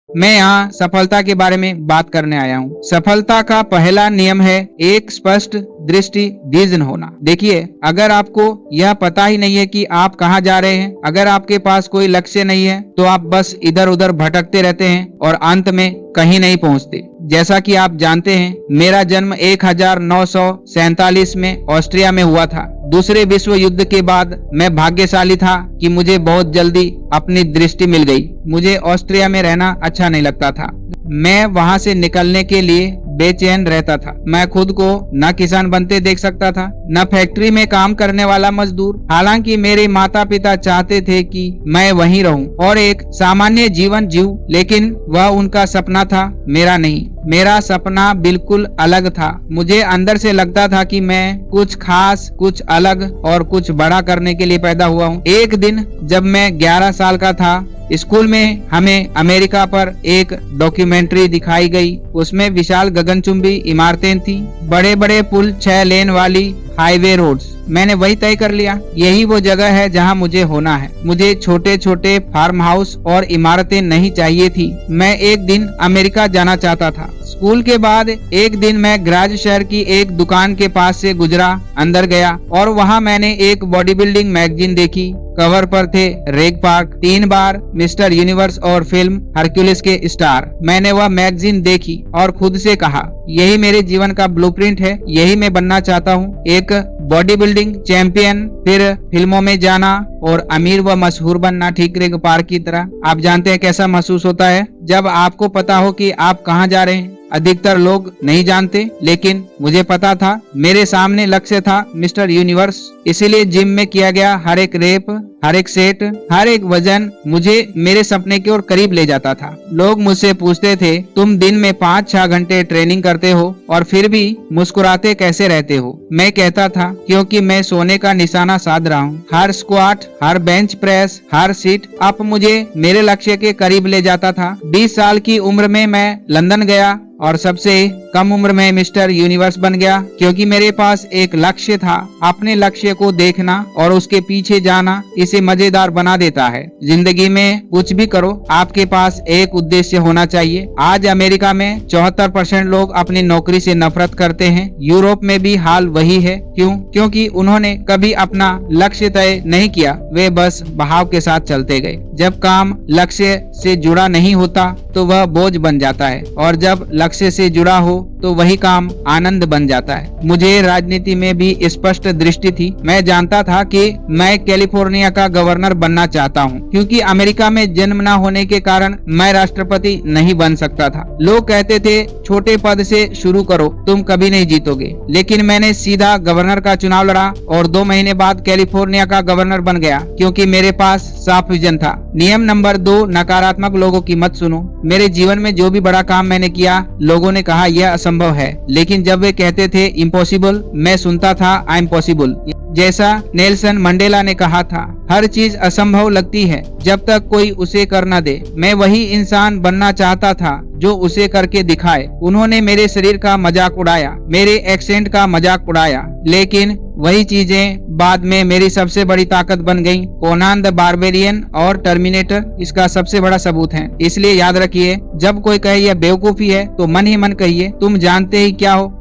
मैं यहाँ सफलता के बारे में बात करने आया हूँ। सफलता का पहला नियम है एक स्पष्ट दृष्टि विजन होना। देखिए, अगर आपको यह पता ही नहीं है कि आप कहाँ जा रहे हैं, अगर आपके पास कोई लक्ष्य नहीं है, तो आप बस इधर उधर भटकते रहते हैं और अंत में कहीं नहीं पहुँचते। जैसा कि आप जानते हैं, मेरा जन्म 1947 में ऑस्ट्रिया में हुआ था। दूसरे विश्व युद्ध के बाद मैं भाग्यशाली था कि मुझे बहुत जल्दी अपनी दृष्टि मिल गई। मुझे ऑस्ट्रिया में रहना अच्छा नहीं लगता था। मैं वहां से निकलने के लिए बेचैन रहता था। मैं खुद को न किसान बनते देख सकता था, न फैक्ट्री में काम करने वाला मजदूर। हालांकि मेरे माता पिता चाहते थे कि मैं वहीं रहूं और एक सामान्य जीवन जीऊं, लेकिन वह उनका सपना था, मेरा नहीं। मेरा सपना बिल्कुल अलग था। मुझे अंदर से लगता था कि मैं कुछ खास, कुछ अलग और कुछ बड़ा करने के लिए पैदा हुआ हूँ। एक दिन जब मैं 11 साल का था, स्कूल में हमें अमेरिका पर एक डॉक्यूमेंट्री दिखाई गई। उसमें विशाल गगनचुंबी इमारतें थीं, बड़े बड़े पुल, 6 लेन वाली हाईवे रोड्स। मैंने वही तय कर लिया, यही वो जगह है जहां मुझे होना है। मुझे छोटे छोटे फार्म हाउस और इमारतें नहीं चाहिए थी। मैं एक दिन अमेरिका जाना चाहता था। स्कूल के बाद एक दिन मैं ग्राज शहर की एक दुकान के पास से गुजरा, अंदर गया और वहां मैंने एक बॉडी बिल्डिंग मैगजीन देखी। कवर पर थे रेग पार्क, 3 बार मिस्टर यूनिवर्स और फिल्म हरक्यूलिस के स्टार। मैंने वह मैगजीन देखी और खुद से कहा, यही मेरे जीवन का ब्लूप्रिंट है, यही मैं बनना चाहता हूँ, एक बॉडी बिल्डिंग चैंपियन। फिर फिल्मों में जाना और अमीर व मशहूर बनना, ठीक रेग पार्क की तरह। आप जानते हैं कैसा महसूस होता है जब आपको पता हो कि आप कहाँ जा रहे हैं। अधिकतर लोग नहीं जानते, लेकिन मुझे पता था। मेरे सामने लक्ष्य था मिस्टर यूनिवर्स। इसीलिए जिम में किया गया हर एक रेप, हर एक सेट, हर एक वजन मुझे मेरे सपने की ओर करीब ले जाता था। लोग मुझसे पूछते थे, तुम दिन में 5-6 घंटे ट्रेनिंग करते हो और फिर भी मुस्कुराते कैसे रहते हो? मैं कहता था, क्योंकि मैं सोने का निशाना साध रहा हूँ। हर स्क्वाट, हर बेंच प्रेस, हर सीट अप मुझे मेरे लक्ष्य के करीब ले जाता था। 20 साल की उम्र में मैं लंदन गया और सबसे कम उम्र में मिस्टर यूनिवर्स बन गया, क्योंकि मेरे पास एक लक्ष्य था। अपने लक्ष्य को देखना और उसके पीछे जाना इसे मजेदार बना देता है। जिंदगी में कुछ भी करो, आपके पास एक उद्देश्य होना चाहिए। आज अमेरिका में 74% लोग अपनी नौकरी से नफरत करते हैं। यूरोप में भी हाल वही है। क्यों? क्योंकि उन्होंने कभी अपना लक्ष्य तय नहीं किया, वे बस बहाव के साथ चलते गए। जब काम लक्ष्य से जुड़ा नहीं होता तो वह बोझ बन जाता है, और जब लक्ष्य से जुड़ा हो तो वही काम आनंद बन जाता है। मुझे राजनीति में भी स्पष्ट दृष्टि थी। मैं जानता था कि मैं कैलिफोर्निया का गवर्नर बनना चाहता हूँ, क्योंकि अमेरिका में जन्म न होने के कारण मैं राष्ट्रपति नहीं बन सकता था। लोग कहते थे, छोटे पद से शुरू करो, तुम कभी नहीं जीतोगे। लेकिन मैंने सीधा गवर्नर का चुनाव लड़ा और 2 महीने बाद कैलिफोर्निया का गवर्नर बन गया, क्योंकि मेरे पास साफ विजन था। नियम नंबर 2, नकारात्मक लोगों की मत सुनो। मेरे जीवन में जो भी बड़ा काम मैंने किया, लोगों ने कहा यह असंभव है, लेकिन जब वे कहते थे इम्पॉसिबल, मैं सुनता था आई एम पॉसिबल। जैसा नेल्सन मंडेला ने कहा था, हर चीज असंभव लगती है जब तक कोई उसे कर न दे। मैं वही इंसान बनना चाहता था जो उसे करके दिखाए। उन्होंने मेरे शरीर का मजाक उड़ाया, मेरे एक्सेंट का मजाक उड़ाया, लेकिन वही चीजें बाद में मेरी सबसे बड़ी ताकत बन गईं। कोनान द बारबेरियन और टर्मिनेटर इसका सबसे बड़ा सबूत हैं। इसलिए याद रखिए, जब कोई कहे यह बेवकूफी है तो मन ही मन कहिए, तुम जानते ही क्या हो,